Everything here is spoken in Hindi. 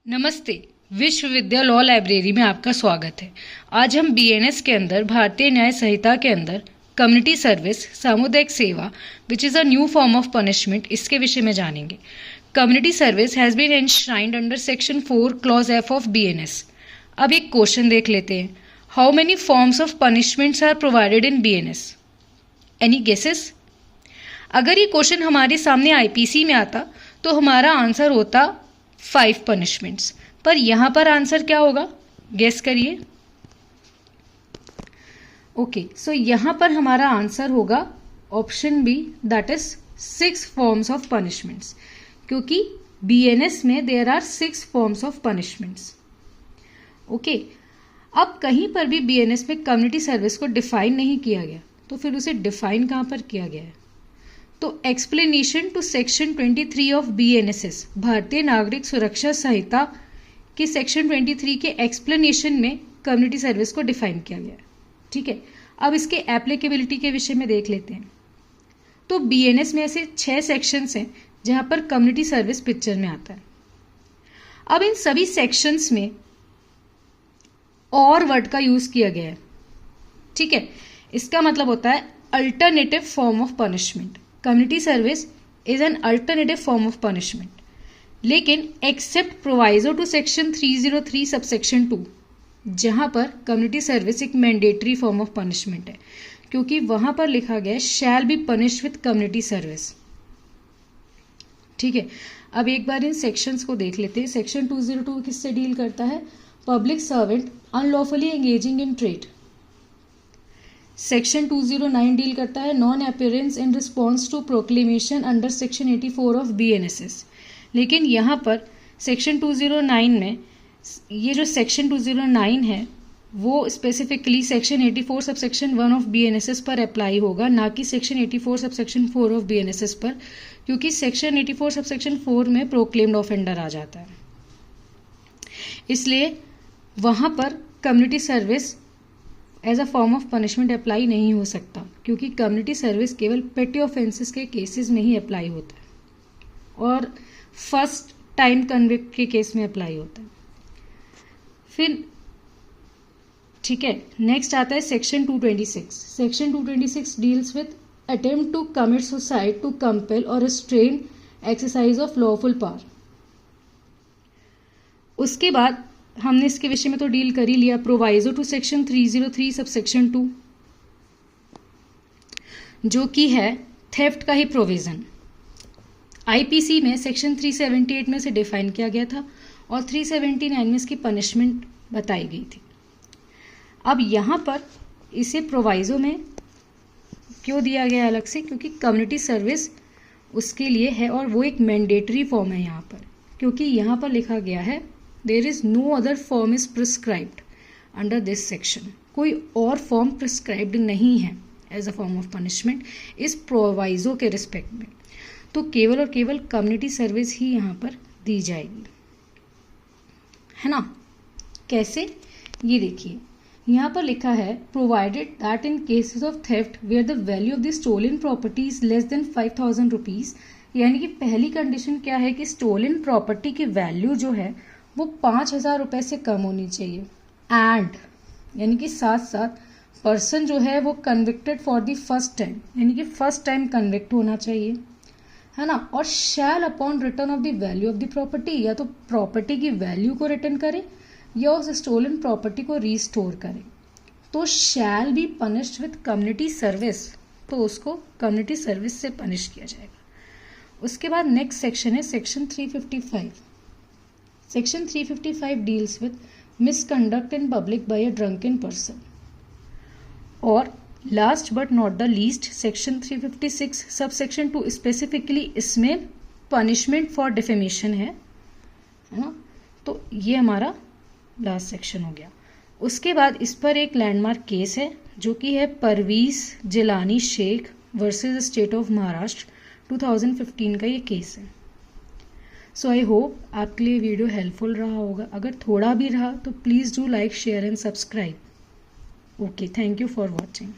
नमस्ते। विश्वविद्यालय लॉ लाइब्रेरी में आपका स्वागत है। आज हम बीएनएस के अंदर भारतीय न्याय संहिता के अंदर कम्युनिटी सर्विस सामुदायिक सेवा which is a new form of punishment इसके विषय में जानेंगे। Community service has been enshrined under section 4 clause F of BNS. अब एक क्वेश्चन देख लेते हैं। How many forms of punishments are provided in BNS? Any guesses? अगर ये क्वेश्चन हमारे सामने आईपीसी में आता तो हमारा आंसर होता 5 पनिशमेंट्स, पर यहां पर आंसर क्या होगा, गेस करिए। ओके, सो यहां पर हमारा आंसर होगा option B, that is 6 forms of punishments, क्योंकि बीएनएस में there are 6 forms of punishments. Okay, अब कहीं पर भी बीएनएस में कम्युनिटी सर्विस को डिफाइन नहीं किया गया, तो फिर उसे डिफाइन कहां पर किया गया है? तो explanation to section 23 of BNSS, Bharatiya Nagarik सुरक्षा संहिता के सेक्शन 23 के एक्सप्लेनेशन में कम्युनिटी सर्विस को डिफाइन किया गया है। ठीक है, अब इसके एप्लीकेबिलिटी के विषय में देख लेते हैं। तो बीएनएस में ऐसे 6 सेक्शंस हैं जहां पर कम्युनिटी सर्विस पिक्चर में आता है। अब इन सभी सेक्शंस में और वर्ड का यूज किया गया है। ठीक है, इसका मतलब होता है alternative form of punishment. Community service is an alternative form of punishment, लेकिन except proviso to section 303 subsection 2, जहां पर कम्युनिटी सर्विस एक मैंडेटरी फॉर्म ऑफ पनिशमेंट है, क्योंकि वहां पर लिखा गया है shall be punish with community service. ठीक है, अब एक बार इन सेक्शंस को देख लेते हैं। सेक्शन 202 किससे डील करता है? Public servant unlawfully engaging in trade. Section 209 deal करता है non appearance in response to proclamation under section 84 of BNSS. लेकिन यहाँ पर सेक्शन 209 में ये जो सेक्शन 209 है वो specifically section 84 subsection 1 of BNSS पर अप्लाई होगा, ना कि सेक्शन 84 सबसेक्शन 4 ऑफ बीएनएसएस पर, क्योंकि सेक्शन 84 सबसेक्शन 4 में प्रोक्लेम्ड ऑफेंडर आ जाता है। इसलिए वहाँ पर community service as a form of punishment apply नहीं हो सकता, क्योंकि कम्युनिटी सर्विस केवल पेटी ऑफेंसेस के केसेस में ही अप्लाई होता है और फर्स्ट टाइम कन्विक्ट के केस में अप्लाई होता है। फिर ठीक है, नेक्स्ट आता है section 226। Section 226 deals with attempt to commit suicide to compel और restrain exercise of lawful power. उसके बाद हमने इसके विषय में तो डील कर ही लिया, प्रोवाइजो टू सेक्शन 303 सबसेक्शन 2, जो कि है थेफ्ट का ही प्रोविजन। आईपीसी में सेक्शन 378 में से डिफाइन किया गया था और 379 में इसकी पनिशमेंट बताई गई थी। अब यहाँ पर इसे प्रोवाइजो में क्यों दिया गया अलग से? क्योंकि कम्युनिटी सर्विस उसके लिए है और वो एक मैंडेटरी फॉर्म है यहाँ पर, क्योंकि यहाँ पर लिखा गया है there is no other form is prescribed under this section. कोई और फॉर्म प्रिस्क्राइब्ड नहीं है as a form of punishment इस प्रोवाइजो के रिस्पेक्ट में, तो केवल और केवल कम्युनिटी सर्विस ही यहाँ पर दी जाएगी, है ना? कैसे? ये देखिए, यहाँ पर लिखा है provided that in cases of theft where the value of the stolen property is less than 5000 rupees. यानी कि पहली कंडीशन क्या है कि स्टोलन प्रॉपर्टी की वैल्यू जो है वो 5000 रुपये से कम होनी चाहिए। एंड यानी कि साथ साथ पर्सन जो है वो convicted for the first time, यानी कि फर्स्ट टाइम कन्विक्ट होना चाहिए, है ना? और shall upon return of the value of the property, या तो प्रॉपर्टी की वैल्यू को रिटर्न करे या उस स्टोलन प्रॉपर्टी को रीस्टोर करे, तो shall be punished with community service, तो उसको कम्युनिटी सर्विस से पनिश किया जाएगा। उसके बाद नेक्स्ट सेक्शन है section 355। Section 355 deals with misconduct in public by a drunken person. और last but not the least section 356 subsection 2 specifically इसमें पनिशमेंट फॉर डिफेमेशन है ना? तो ये हमारा लास्ट सेक्शन हो गया। उसके बाद इस पर एक लैंडमार्क केस है जो कि है Parveez Jilani Shaikh versus state of Maharashtra, 2015 का ये केस है। सो आई होप आपके लिए वीडियो हेल्पफुल रहा होगा। अगर थोड़ा भी रहा तो please do like, share and subscribe. Okay, thank you for watching.